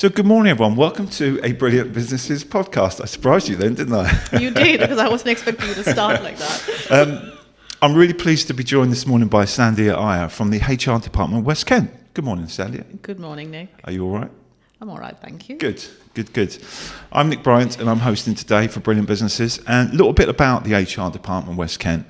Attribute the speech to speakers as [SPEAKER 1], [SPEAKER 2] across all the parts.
[SPEAKER 1] So good morning, everyone. Welcome to a Brilliant Businesses podcast. I surprised you then, didn't I?
[SPEAKER 2] You did, because I wasn't expecting you to start like that.
[SPEAKER 1] I'm really pleased to be joined this morning by Sandhya Iyer from the HR Dept West Kent. Good morning, Sandhya.
[SPEAKER 2] Good morning, Nick.
[SPEAKER 1] Are you all right?
[SPEAKER 2] I'm all right, thank you.
[SPEAKER 1] Good. I'm Nick Bryant, and I'm hosting today for Brilliant Businesses. And a little bit about the HR Department West Kent.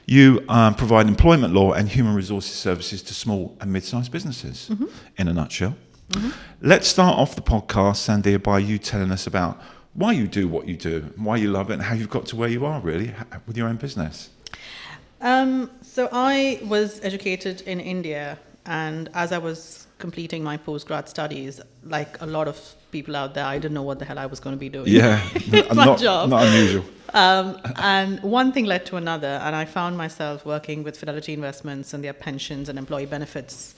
[SPEAKER 1] You provide employment law and human resources services to small and mid-sized businesses, in a nutshell. Mm-hmm. Let's start off the podcast, Sandhya, by you telling us about why you do what you do, why you love it, and how you've got to where you are, really, with your own business.
[SPEAKER 2] So I was educated in India, and as I was completing my postgrad studies, like a lot of people out there, I didn't know what the hell I was going to be doing.
[SPEAKER 1] Yeah,
[SPEAKER 2] job.
[SPEAKER 1] Not unusual.
[SPEAKER 2] And one thing led to another, and I found myself working with Fidelity Investments and their pensions and employee benefits.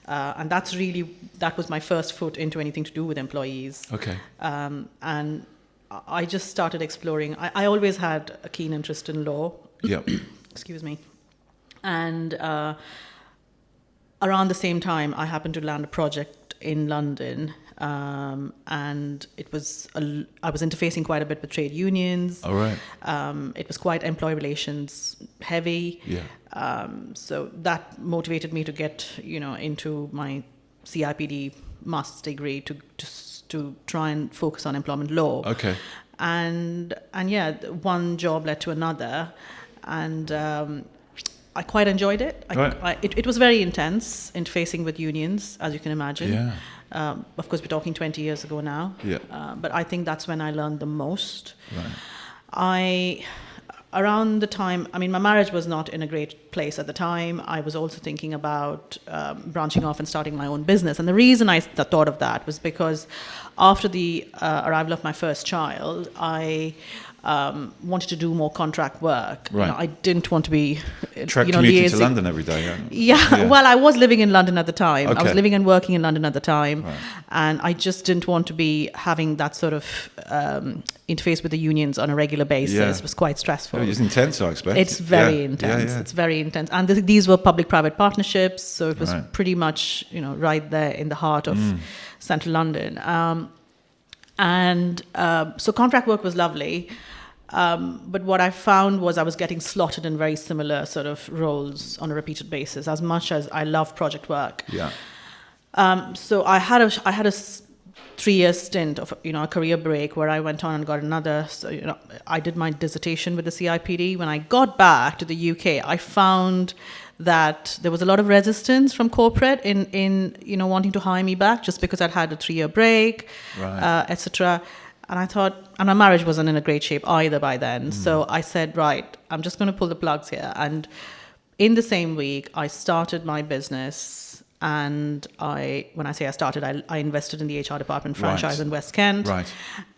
[SPEAKER 2] And that was my first foot into anything to do with employees.
[SPEAKER 1] Okay.
[SPEAKER 2] And I just started exploring. I always had a keen interest in law.
[SPEAKER 1] Yeah.
[SPEAKER 2] Excuse me. And around the same time, I happened to land a project in London. And I was interfacing quite a bit with trade unions.
[SPEAKER 1] All right.
[SPEAKER 2] It was quite employee relations heavy.
[SPEAKER 1] Yeah.
[SPEAKER 2] So that motivated me to get, into my CIPD master's degree to try and focus on employment law.
[SPEAKER 1] Okay.
[SPEAKER 2] And yeah, one job led to another, and I quite enjoyed it. It was very intense interfacing with unions, as you can imagine.
[SPEAKER 1] Yeah.
[SPEAKER 2] Of course, we're talking 20 years ago now.
[SPEAKER 1] Yeah.
[SPEAKER 2] But I think that's when I learned the most.
[SPEAKER 1] Right.
[SPEAKER 2] Around the time, my marriage was not in a great place at the time. I was also thinking about branching off and starting my own business. And the reason I thought of that was because after the arrival of my first child, I wanted to do more contract work.
[SPEAKER 1] Right.
[SPEAKER 2] I didn't want to be
[SPEAKER 1] commuting to London every day.
[SPEAKER 2] Yeah. Well, I was living in London at the time.
[SPEAKER 1] Okay.
[SPEAKER 2] I was living and working in London at the time.
[SPEAKER 1] Right.
[SPEAKER 2] And I just didn't want to be having that sort of interface with the unions on a regular basis.
[SPEAKER 1] Yeah.
[SPEAKER 2] It was quite stressful.
[SPEAKER 1] It was intense, I expect.
[SPEAKER 2] It's very intense.
[SPEAKER 1] Yeah.
[SPEAKER 2] It's very intense. And these were public-private partnerships, so it was
[SPEAKER 1] Right.
[SPEAKER 2] pretty much, right there in the heart of central London. So contract work was lovely. But what I found was I was getting slotted in very similar sort of roles on a repeated basis, as much as I love project work.
[SPEAKER 1] Yeah.
[SPEAKER 2] So I had a 3-year stint of a career break where I went on and got another. So I did my dissertation with the CIPD. When I got back to the UK, I found that there was a lot of resistance from corporate in wanting to hire me back just because I'd had a 3-year break,
[SPEAKER 1] Right.
[SPEAKER 2] etc. And I thought, and my marriage wasn't in a great shape either by then. So I said, right, I'm just going to pull the plugs here. And in the same week, I started my business. And when I say I started, I invested in the HR department franchise in West Kent.
[SPEAKER 1] Right.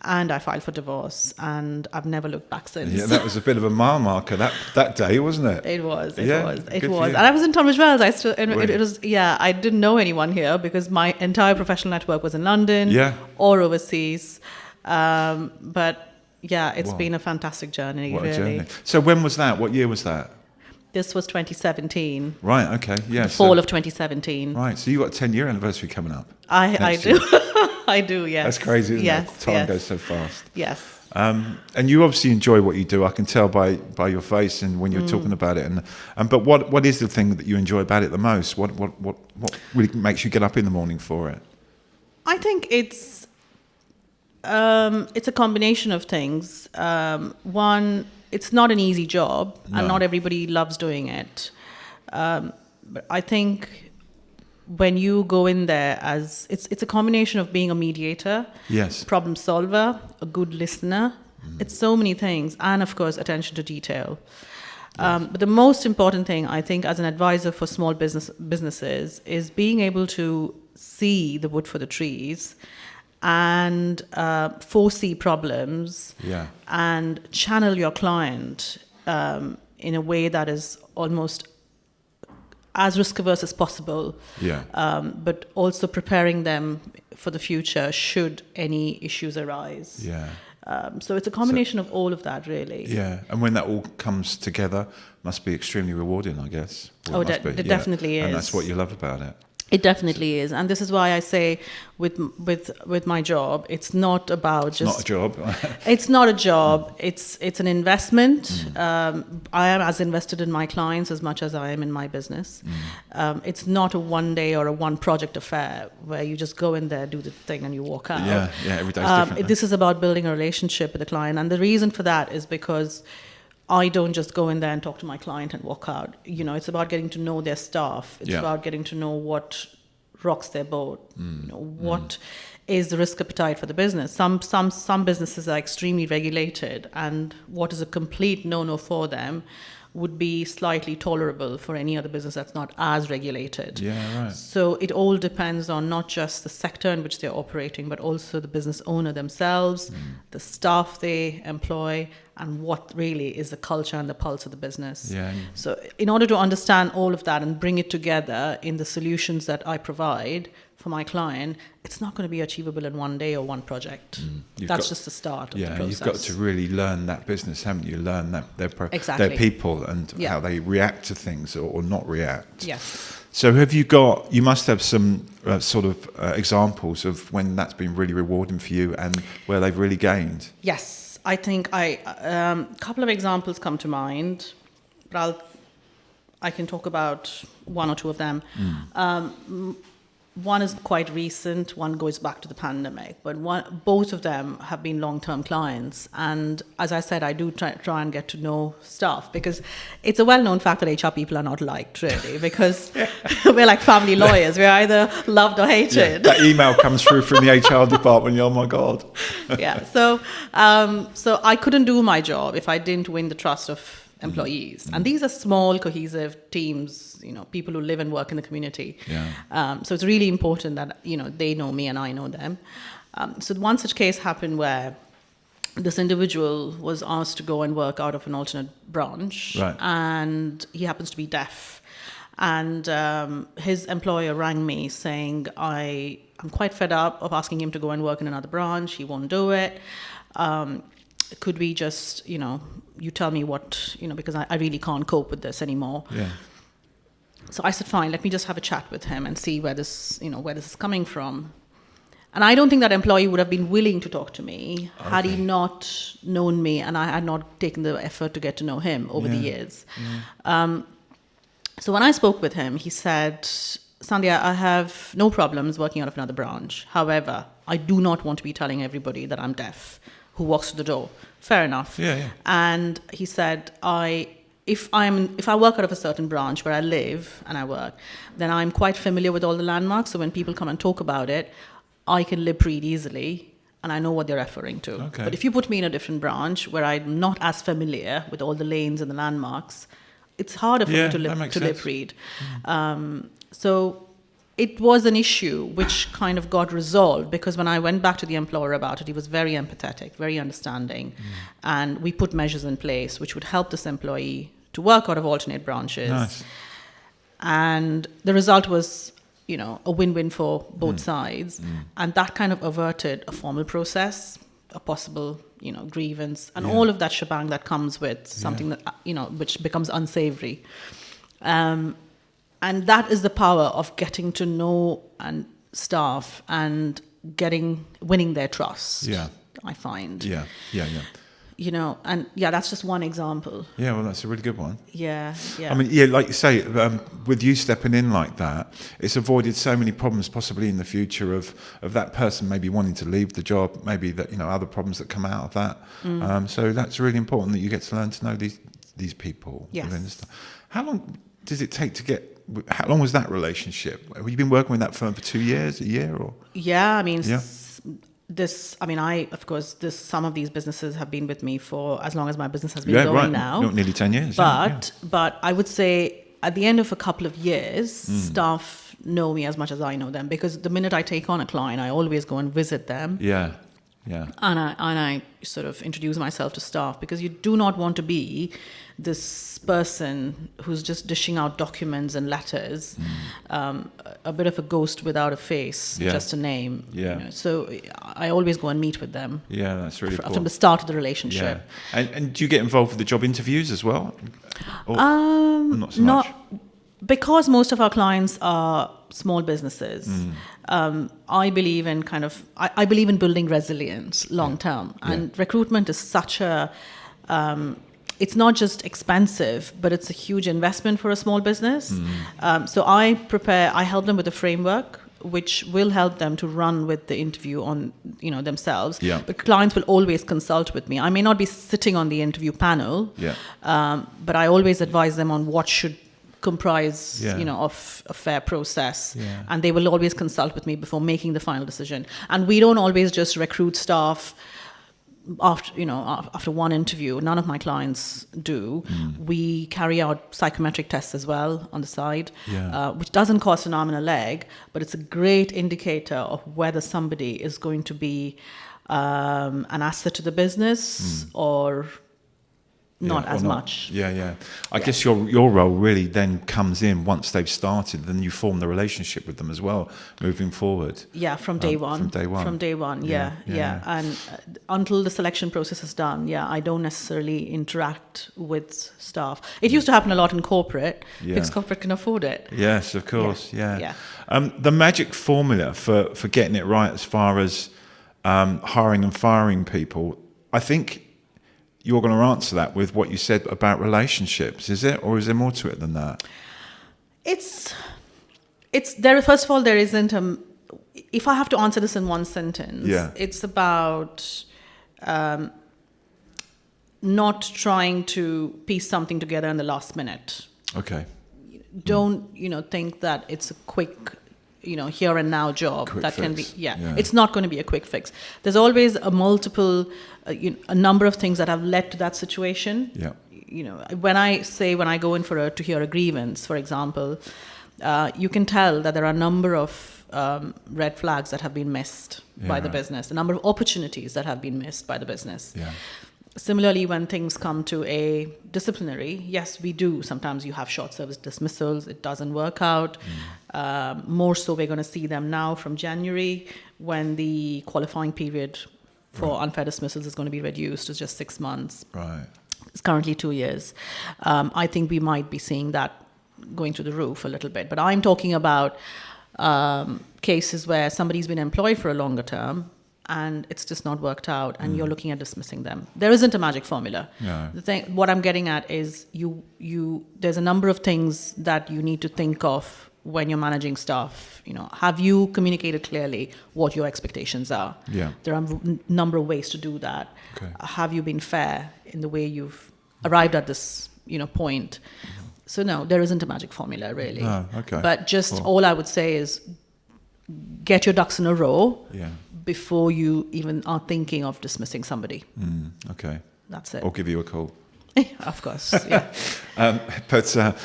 [SPEAKER 2] And I filed for divorce. And I've never looked back since.
[SPEAKER 1] Yeah, that was a bit of a mile marker that day, wasn't it?
[SPEAKER 2] It was.
[SPEAKER 1] Good for you.
[SPEAKER 2] And I was in Tunbridge Wells. It was. I didn't know anyone here because my entire professional network was in London or overseas. But yeah, it's been a fantastic journey,
[SPEAKER 1] What
[SPEAKER 2] really.
[SPEAKER 1] a journey. So when was that? What year was that?
[SPEAKER 2] This was 2017.
[SPEAKER 1] Right, okay. Yeah.
[SPEAKER 2] The fall of 2017.
[SPEAKER 1] Right, so you got a 10-year anniversary coming up.
[SPEAKER 2] I do. I do, yes.
[SPEAKER 1] That's crazy, isn't
[SPEAKER 2] it?
[SPEAKER 1] Time goes so fast.
[SPEAKER 2] Yes.
[SPEAKER 1] And you obviously enjoy what you do. I can tell by your face and when you're talking about it. But what is the thing that you enjoy about it the most? What really makes you get up in the morning for it?
[SPEAKER 2] I think it's a combination of things. One, it's not an easy job, and not everybody loves doing it. But I think when you go in there it's a combination of being a mediator,
[SPEAKER 1] yes,
[SPEAKER 2] problem solver, a good listener. It's so many things, and of course, attention to detail. Yes. But the most important thing, I think, as an advisor for small businesses is being able to see the wood for the trees and foresee problems and channel your client in a way that is almost as risk-averse as possible, but also preparing them for the future should any issues arise.
[SPEAKER 1] Yeah.
[SPEAKER 2] So it's a combination of all of that, really.
[SPEAKER 1] Yeah, and when that all comes together, must be extremely rewarding, I guess.
[SPEAKER 2] It definitely is.
[SPEAKER 1] And that's what you love about it.
[SPEAKER 2] It definitely is, and this is why I say, with my job, it's not about
[SPEAKER 1] It's
[SPEAKER 2] just
[SPEAKER 1] not a job.
[SPEAKER 2] It's not a job. It's an investment. I am as invested in my clients as much as I am in my business. It's not a one day or a one project affair where you just go in there, do the thing, and you walk out.
[SPEAKER 1] Yeah, every day's different.
[SPEAKER 2] This is about building a relationship with the client, and the reason for that is because I don't just go in there and talk to my client and walk out. It's about getting to know their staff. It's about getting to know what rocks their boat. What is the risk appetite for the business. Some businesses are extremely regulated, and what is a complete no-no for them would be slightly tolerable for any other business that's not as regulated.
[SPEAKER 1] Yeah, right.
[SPEAKER 2] So it all depends on not just the sector in which they're operating, but also the business owner themselves, the staff they employ, and what really is the culture and the pulse of the business.
[SPEAKER 1] Yeah.
[SPEAKER 2] So in order to understand all of that and bring it together in the solutions that I provide for my client, it's not going to be achievable in one day or one project. That's just the start of the process.
[SPEAKER 1] You've got to really learn that business, haven't you? Learn their
[SPEAKER 2] Exactly.
[SPEAKER 1] their people and how they react to things or not react.
[SPEAKER 2] Yes.
[SPEAKER 1] So you must have some sort of examples of when that's been really rewarding for you and where they've really gained.
[SPEAKER 2] Yes, I think a couple of examples come to mind, but I can talk about one or two of them. One is quite recent, one goes back to the pandemic, but both of them have been long-term clients. And as I said, I do try and get to know staff, because it's a well-known fact that HR people are not liked, really, because we're like family lawyers. We're either loved or hated.
[SPEAKER 1] That email comes through from the HR department. Oh my God.
[SPEAKER 2] So I couldn't do my job if I didn't win the trust of employees. And these are small, cohesive teams, people who live and work in the community. So it's really important that, they know me and I know them. So one such case happened where this individual was asked to go and work out of an alternate branch.
[SPEAKER 1] Right.
[SPEAKER 2] And he happens to be deaf. And his employer rang me saying, I'm quite fed up of asking him to go and work in another branch. He won't do it. Could we just, you tell me what, because I really can't cope with this anymore.
[SPEAKER 1] Yeah.
[SPEAKER 2] So I said, fine, let me just have a chat with him and see where this is coming from. And I don't think that employee would have been willing to talk to me had he not known me and I had not taken the effort to get to know him over the years. So when I spoke with him, he said, Sandhya, I have no problems working out of another branch. However, I do not want to be telling everybody that I'm deaf who walks through the door. Fair enough.
[SPEAKER 1] Yeah.
[SPEAKER 2] And he said, if I work out of a certain branch where I live and I work, then I'm quite familiar with all the landmarks. So when people come and talk about it, I can lip read easily and I know what they're referring to.
[SPEAKER 1] Okay.
[SPEAKER 2] But if you put me in a different branch where I'm not as familiar with all the lanes and the landmarks, it's harder for me to lip read. So it was an issue which kind of got resolved, because when I went back to the employer about it, he was very empathetic, very understanding. And we put measures in place which would help this employee to work out of alternate branches.
[SPEAKER 1] Nice.
[SPEAKER 2] And the result was, a win-win for both sides. And that kind of averted a formal process, a possible, grievance, and all of that shebang that comes with something that, which becomes unsavory. And that is the power of getting to know staff and winning their trust.
[SPEAKER 1] Yeah.
[SPEAKER 2] I find.
[SPEAKER 1] Yeah.
[SPEAKER 2] That's just one example.
[SPEAKER 1] Yeah, well, that's a really good one.
[SPEAKER 2] Yeah.
[SPEAKER 1] I mean, like you say, with you stepping in like that, it's avoided so many problems possibly in the future of that person maybe wanting to leave the job, maybe that, other problems that come out of that. So that's really important that you get to learn to know these people.
[SPEAKER 2] Yes.
[SPEAKER 1] How long does it take how long was that relationship? Have you been working with that firm for 2 years, a year, or?
[SPEAKER 2] Yeah, I mean, some of these businesses have been with me for as long as my business has been going now.
[SPEAKER 1] Nearly 10 years.
[SPEAKER 2] But I would say at the end of a couple of years, staff know me as much as I know them, because the minute I take on a client, I always go and visit them.
[SPEAKER 1] Yeah.
[SPEAKER 2] And I sort of introduce myself to staff, because you do not want to be this person who's just dishing out documents and letters, a bit of a ghost without a face, just a name.
[SPEAKER 1] Yeah.
[SPEAKER 2] So I always go and meet with them.
[SPEAKER 1] Yeah, that's really cool.
[SPEAKER 2] From the start of the relationship.
[SPEAKER 1] Yeah. And do you get involved with the job interviews as well? Or not so much?
[SPEAKER 2] because most of our clients are small businesses, I believe in I believe in building resilience long term. And recruitment is such a, it's not just expensive, but it's a huge investment for a small business. So I help them with a framework which will help them to run with the interview on, themselves.
[SPEAKER 1] Yeah.
[SPEAKER 2] But clients will always consult with me. I may not be sitting on the interview panel, but I always advise them on what should comprise, of a fair process.
[SPEAKER 1] Yeah.
[SPEAKER 2] And they will always consult with me before making the final decision. And we don't always just recruit staff after one interview. None of my clients do. We carry out psychometric tests as well on the side, which doesn't cost an arm and a leg, but it's a great indicator of whether somebody is going to be an asset to the business or not as much.
[SPEAKER 1] I guess your role really then comes in once they've started, then you form the relationship with them as well moving forward.
[SPEAKER 2] From day one. From day one, And until the selection process is done, I don't necessarily interact with staff. It used to happen a lot in corporate because corporate can afford it.
[SPEAKER 1] Yes, of course, the magic formula for getting it right as far as hiring and firing people, I think you're going to answer that with what you said about relationships, is it? Or is there more to it than that?
[SPEAKER 2] It's there. First of all, there isn't if I have to answer this in one sentence, it's about not trying to piece something together in the last minute.
[SPEAKER 1] Okay.
[SPEAKER 2] Don't, think that it's a quick, here and now job
[SPEAKER 1] Quick
[SPEAKER 2] that
[SPEAKER 1] fix.
[SPEAKER 2] can be, it's not going to be a quick fix. There's always a number of things that have led to that situation.
[SPEAKER 1] Yeah.
[SPEAKER 2] When I go in to hear a grievance, for example, you can tell that there are a number of red flags that have been missed by the business, a number of opportunities that have been missed by the business.
[SPEAKER 1] Yeah.
[SPEAKER 2] Similarly, when things come to a disciplinary, yes, we do. Sometimes you have short service dismissals. It doesn't work out. More so, we're going to see them now from January when the qualifying period for unfair dismissals is going to be reduced to just 6 months.
[SPEAKER 1] Right.
[SPEAKER 2] It's currently 2 years. I think we might be seeing that going to the roof a little bit. But I'm talking about cases where somebody's been employed for a longer term and it's just not worked out, and you're looking at dismissing them. There isn't a magic formula.
[SPEAKER 1] No.
[SPEAKER 2] What I'm getting at is there's a number of things that you need to think of when you're managing staff. Have you communicated clearly what your expectations are?
[SPEAKER 1] Yeah.
[SPEAKER 2] There are a number of ways to do that.
[SPEAKER 1] Okay.
[SPEAKER 2] Have you been fair in the way you've arrived at this, point? So no, there isn't a magic formula really.
[SPEAKER 1] No, okay.
[SPEAKER 2] But just all I would say is get your ducks in a row before you even are thinking of dismissing somebody.
[SPEAKER 1] Okay.
[SPEAKER 2] That's it.
[SPEAKER 1] Or give you a call.
[SPEAKER 2] Of course, yeah.
[SPEAKER 1] But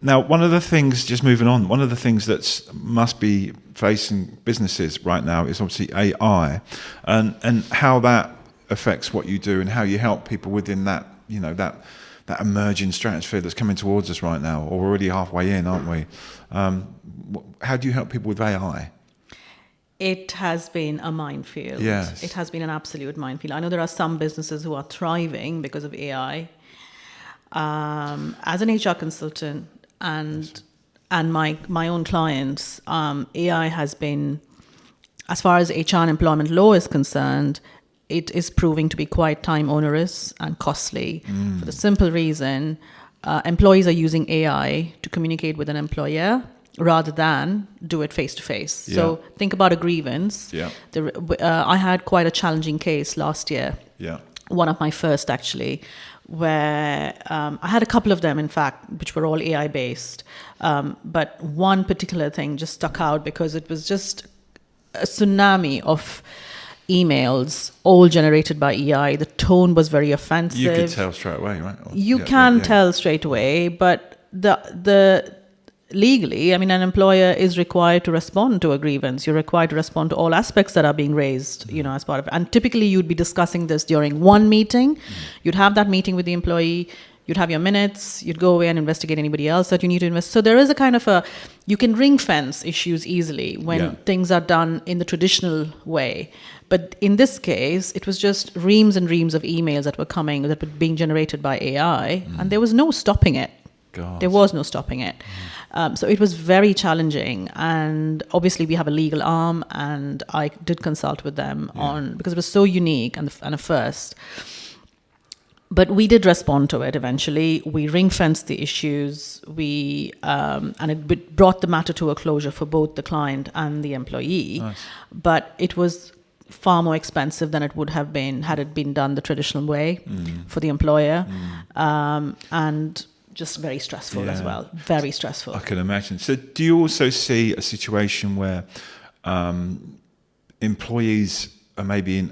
[SPEAKER 1] now, one of the things, just moving on, one of the things that must be facing businesses right now is obviously AI, and how that affects what you do and how you help people within that, that emerging stratosphere that's coming towards us right now. Or we're already halfway in, aren't we? How do you help people with AI?
[SPEAKER 2] It has been a minefield.
[SPEAKER 1] Yes.
[SPEAKER 2] It has been an absolute minefield. I know there are some businesses who are thriving because of AI. As an HR consultant and my own clients, AI has been, as far as HR and employment law is concerned, it is proving to be quite time onerous and costly for the simple reason employees are using AI to communicate with an employer rather than do it face to face. So think about a grievance.
[SPEAKER 1] Yeah.
[SPEAKER 2] I had quite a challenging case last year.
[SPEAKER 1] Yeah.
[SPEAKER 2] One of my first actually, where I had a couple of them, in fact, which were all AI based. But one particular thing just stuck out because it was just a tsunami of emails, all generated by AI. The tone was very offensive.
[SPEAKER 1] You could tell straight away, right?
[SPEAKER 2] You can tell straight away, but the legally, an employer is required to respond to a grievance. You're required to respond to all aspects that are being raised, as part of it. And typically you'd be discussing this during one meeting. You'd have that meeting with the employee. You'd have your minutes. You'd go away and investigate anybody else that you need to invest. So there is a kind of you can ring fence issues easily when things are done in the traditional way. But in this case, it was just reams and reams of emails that were being generated by AI, and there was no stopping it.
[SPEAKER 1] God.
[SPEAKER 2] There was no stopping it. So it was very challenging. And obviously we have a legal arm, and I did consult with them on, because it was so unique and a first. But we did respond to it eventually. We ring-fenced the issues. And it brought the matter to a closure for both the client and the employee.
[SPEAKER 1] Nice.
[SPEAKER 2] But it was far more expensive than it would have been had it been done the traditional way for the employer. And just very stressful as well. Very stressful.
[SPEAKER 1] I can imagine. So do you also see a situation where employees are maybe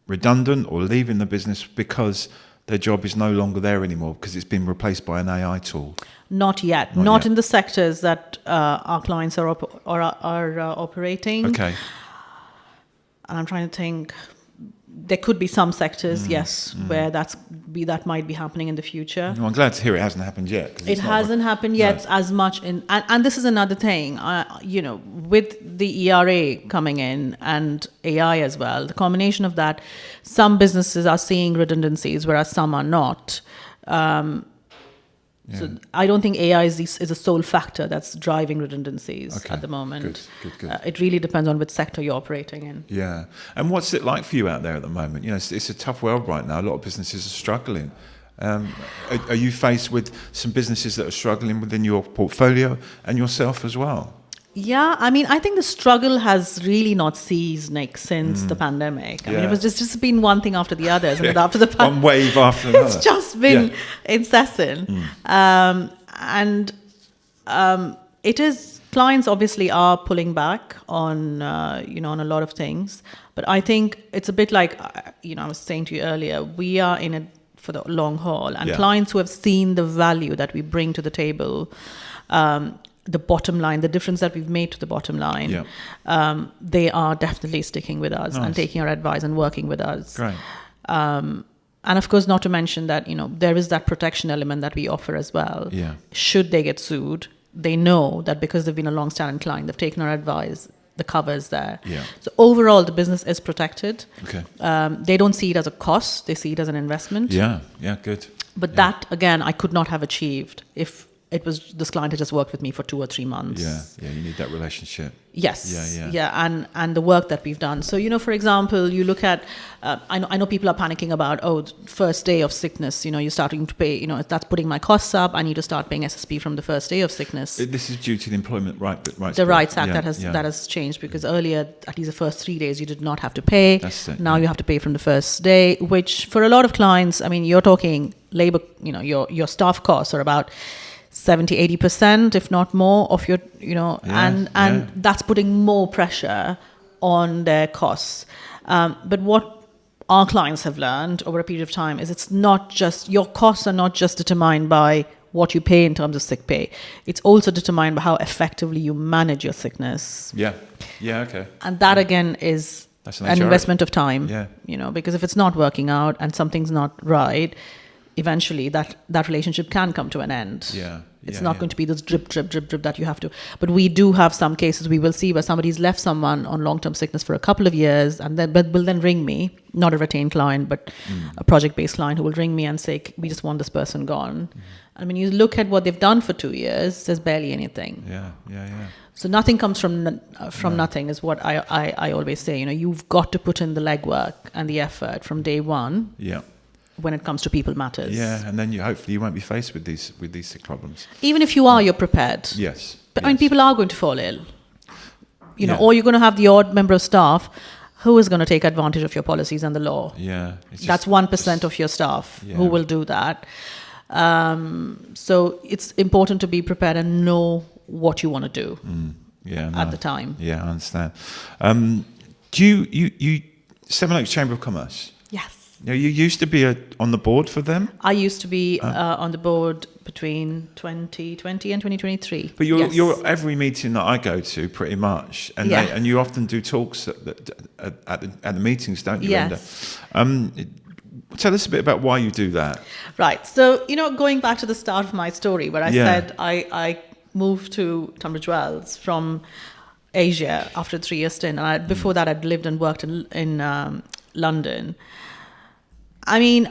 [SPEAKER 1] redundant or leaving the business because their job is no longer there anymore because it's been replaced by an AI tool?
[SPEAKER 2] Not yet. Not in the sectors that our clients are operating.
[SPEAKER 1] Okay.
[SPEAKER 2] And I'm trying to think. There could be some sectors, where that might be happening in the future.
[SPEAKER 1] Well, I'm glad to hear it hasn't happened yet. 'Cause
[SPEAKER 2] It hasn't happened yet as much and this is another thing, with the ERA coming in and AI as well, the combination of that, some businesses are seeing redundancies, whereas some are not. So I don't think AI is a sole factor that's driving redundancies at the moment.
[SPEAKER 1] Good.
[SPEAKER 2] It really depends on which sector you're operating in.
[SPEAKER 1] Yeah. And what's it like for you out there at the moment? It's a tough world right now. A lot of businesses are struggling. Are you faced with some businesses that are struggling within your portfolio and yourself as well?
[SPEAKER 2] Yeah, I mean, I think the struggle has really not ceased, Nick, since the pandemic. I mean, it was just been one thing after the other, isn't it? After the
[SPEAKER 1] one wave after another.
[SPEAKER 2] It's just been incessant. It is, clients obviously are pulling back on, on a lot of things. But I think it's a bit like, I was saying to you earlier, we are in it for the long haul. And clients who have seen the value that we bring to the table, the bottom line, the difference that we've made to the bottom line, they are definitely sticking with us and taking our advice and working with us.
[SPEAKER 1] Great.
[SPEAKER 2] And of course, not to mention that, there is that protection element that we offer as well.
[SPEAKER 1] Yeah.
[SPEAKER 2] Should they get sued, they know that because they've been a long-standing client, they've taken our advice, the cover is there.
[SPEAKER 1] Yeah.
[SPEAKER 2] So overall, the business is protected.
[SPEAKER 1] Okay.
[SPEAKER 2] They don't see it as a cost, they see it as an investment.
[SPEAKER 1] Yeah, good.
[SPEAKER 2] But that, again, I could not have achieved if it was this client had just worked with me for 2 or 3 months.
[SPEAKER 1] Yeah, you need that relationship.
[SPEAKER 2] Yes. Yeah, and the work that we've done. So, for example, you look at, I know people are panicking about, first day of sickness, you're starting to pay, that's putting my costs up. I need to start paying SSP from the first day of sickness.
[SPEAKER 1] This is due to the Employment Rights
[SPEAKER 2] The Rights Act that has changed, because earlier, at least the first 3 days, you did not have to pay.
[SPEAKER 1] That's it,
[SPEAKER 2] now you have to pay from the first day, which for a lot of clients, I mean, you're talking labor, your staff costs are about 70-80%, if not more, of your, and that's putting more pressure on their costs. But what our clients have learned over a period of time is it's not just, your costs are not just determined by what you pay in terms of sick pay. It's also determined by how effectively you manage your sickness.
[SPEAKER 1] Yeah, okay.
[SPEAKER 2] And that again is an investment of time, because if it's not working out and something's not right, eventually that relationship can come to an end. It's not going to be this drip that you have to. But we do have some cases we will see where somebody's left someone on long-term sickness for a couple of years and then will then ring me, not a retained client, but a project-based client who will ring me and say, we just want this person gone. And when you look at what they've done for 2 years, there's barely anything.
[SPEAKER 1] Yeah.
[SPEAKER 2] So nothing comes from nothing is what I always say. You've got to put in the legwork and the effort from day one.
[SPEAKER 1] Yeah.
[SPEAKER 2] When it comes to people matters.
[SPEAKER 1] Yeah, and then hopefully you won't be faced with these sick problems.
[SPEAKER 2] Even if you are, you're prepared.
[SPEAKER 1] Yes.
[SPEAKER 2] But I mean, people are going to fall ill. Or you're going to have the odd member of staff who is going to take advantage of your policies and the law.
[SPEAKER 1] Yeah.
[SPEAKER 2] That's 1% of your staff who will do that. So it's important to be prepared and know what you want to do at the time.
[SPEAKER 1] Yeah, I understand. Do you Seven Oaks Chamber of Commerce?
[SPEAKER 2] Yes.
[SPEAKER 1] You used to be on the board for them?
[SPEAKER 2] I used to be on the board between 2020 and 2023.
[SPEAKER 1] But you're every meeting that I go to, pretty much, and you often do talks at the meetings, don't you,
[SPEAKER 2] Yes.
[SPEAKER 1] Linda? Tell us a bit about why you do that.
[SPEAKER 2] Right. So, going back to the start of my story, where I said I moved to Tunbridge Wells from Asia after a 3-year stint, and before that I'd lived and worked in London. I mean,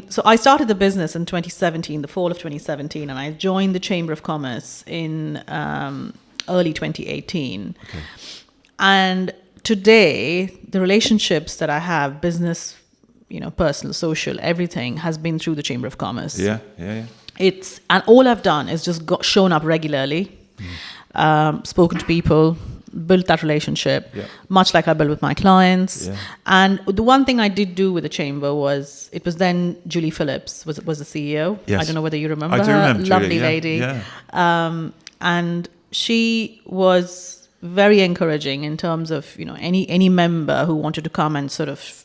[SPEAKER 2] so I started the business in 2017, the fall of 2017, and I joined the Chamber of Commerce in early 2018.
[SPEAKER 1] Okay.
[SPEAKER 2] And today, the relationships that I have, business, personal, social, everything has been through the Chamber of Commerce.
[SPEAKER 1] Yeah.
[SPEAKER 2] And all I've done is just shown up regularly, spoken to people, built that relationship, much like I built with my clients.
[SPEAKER 1] Yeah.
[SPEAKER 2] And the one thing I did do with the chamber was, it was then Julie Phillips was the CEO.
[SPEAKER 1] Yes.
[SPEAKER 2] I don't know whether you remember
[SPEAKER 1] I do
[SPEAKER 2] her.
[SPEAKER 1] remember
[SPEAKER 2] Lovely
[SPEAKER 1] Julie,
[SPEAKER 2] lady.
[SPEAKER 1] Yeah.
[SPEAKER 2] And she was very encouraging in terms of, any member who wanted to come and sort of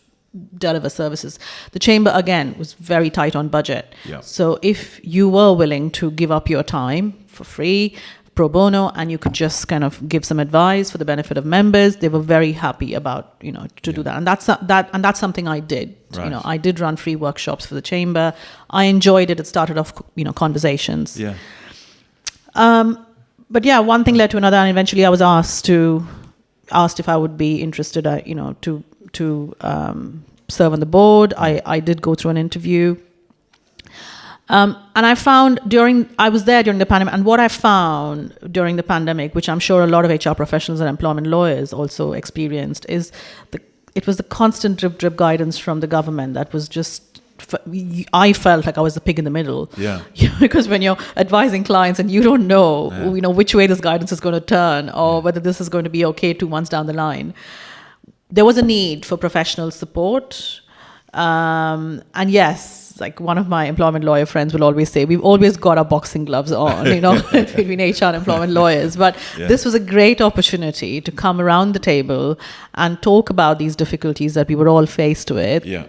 [SPEAKER 2] deliver services. The chamber, again, was very tight on budget.
[SPEAKER 1] Yeah.
[SPEAKER 2] So if you were willing to give up your time for free, pro bono, and you could just kind of give some advice for the benefit of members, they were very happy about, to do that. And that's something I did.
[SPEAKER 1] Right.
[SPEAKER 2] I did run free workshops for the chamber. I enjoyed it. It started off, conversations.
[SPEAKER 1] Yeah.
[SPEAKER 2] But yeah, one thing led to another, and eventually I was asked if I would be interested, to serve on the board. I did go through an interview. And I found I was there during the pandemic, and what I found during the pandemic, which I'm sure a lot of HR professionals and employment lawyers also experienced, is it was the constant drip guidance from the government that was just, I felt like I was the pig in the middle.
[SPEAKER 1] Yeah.
[SPEAKER 2] Because when you're advising clients and you don't know, which way this guidance is going to turn, or whether this is going to be okay 2 months down the line, there was a need for professional support. And yes, like one of my employment lawyer friends will always say, we've always got our boxing gloves on, between HR and employment lawyers. But this was a great opportunity to come around the table and talk about these difficulties that we were all faced with.
[SPEAKER 1] Yeah.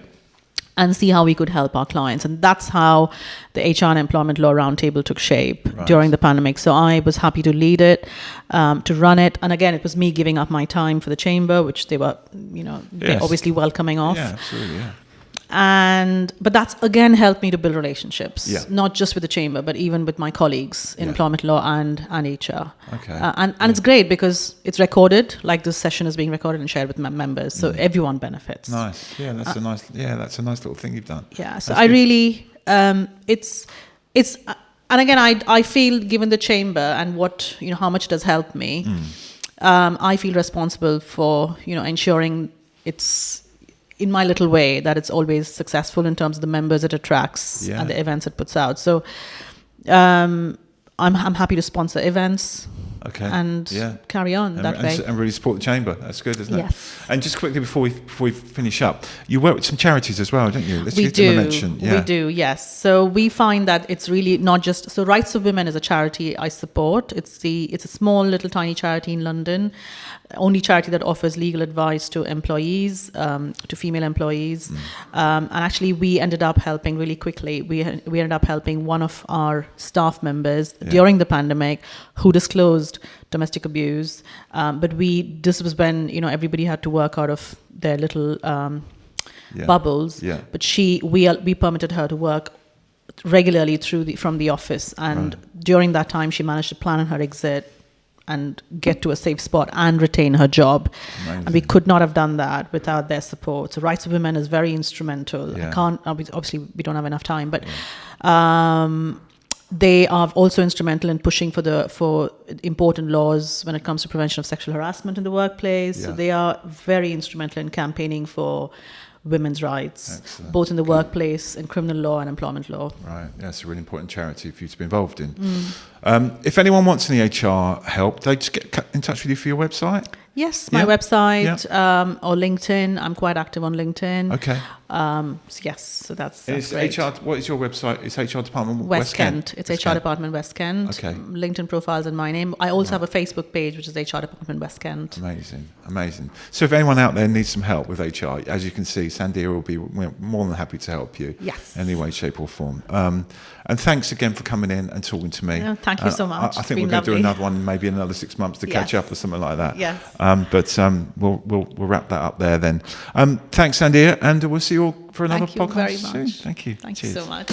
[SPEAKER 2] And see how we could help our clients. And that's how the HR and Employment Law Roundtable took shape during the pandemic. So I was happy to lead it, to run it. And again, it was me giving up my time for the chamber, which they were, they're obviously welcoming off.
[SPEAKER 1] Yeah, absolutely, yeah.
[SPEAKER 2] But that's again helped me to build relationships,
[SPEAKER 1] Yeah.
[SPEAKER 2] not just with the chamber, but even with my colleagues in employment law and HR.
[SPEAKER 1] Okay.
[SPEAKER 2] And it's great because it's recorded, like this session is being recorded and shared with members, so everyone benefits.
[SPEAKER 1] Nice. Yeah, that's a nice little thing you've done.
[SPEAKER 2] Yeah. So I really, it's, and again, I feel given the chamber and what, how much it has helped me, I feel responsible for, ensuring it's, in my little way, that it's always successful in terms of the members it attracts and the events it puts out. So I'm happy to sponsor events and carry on that way.
[SPEAKER 1] And really support the chamber. That's good, isn't it?
[SPEAKER 2] Yes.
[SPEAKER 1] And just quickly before we finish up, you work with some charities as well, don't you? Let's
[SPEAKER 2] We
[SPEAKER 1] give them a mention.
[SPEAKER 2] We do, yes. So we find that it's really not just, so Rights of Women is a charity I support. It's a small little tiny charity in London, only charity that offers legal advice to employees, to female employees. And actually we ended up helping really quickly. We ended up helping one of our staff members during the pandemic who disclosed domestic abuse. But this was when, everybody had to work out of their little bubbles. Yeah. But we permitted her to work regularly from the office. And during that time, she managed to plan her exit and get to a safe spot and retain her job. Amazing. And we could not have done that without their support. So Rights of Women is very instrumental. Yeah. Obviously we don't have enough time, but they are also instrumental in pushing for important laws when it comes to prevention of sexual harassment in the workplace. Yeah. So they are very instrumental in campaigning for women's rights. Excellent. Both in the workplace, in criminal law and employment law.
[SPEAKER 1] Right, that's a really important charity for you to be involved in. If anyone wants any HR help, they just get in touch with you for your website?
[SPEAKER 2] Yes, my website or LinkedIn. I'm quite active on LinkedIn.
[SPEAKER 1] Okay.
[SPEAKER 2] Yes, so that's
[SPEAKER 1] great. HR, what is your website? It's HR Department West Kent.
[SPEAKER 2] It's HR Department West Kent.
[SPEAKER 1] Okay.
[SPEAKER 2] LinkedIn profiles in my name. I also have a Facebook page, which is HR Department West Kent.
[SPEAKER 1] Amazing. So if anyone out there needs some help with HR, as you can see, Sandhya will be more than happy to help you.
[SPEAKER 2] Yes.
[SPEAKER 1] Any way, shape or form. And thanks again for coming in and talking to me.
[SPEAKER 2] No, thank you so much.
[SPEAKER 1] I think we're going to do another one, maybe in another 6 months to catch up or something like that.
[SPEAKER 2] Yes.
[SPEAKER 1] But we'll wrap that up there then. Thanks, Sandhya, and we'll see you all for another podcast soon. Thank you.
[SPEAKER 2] Thank you so much.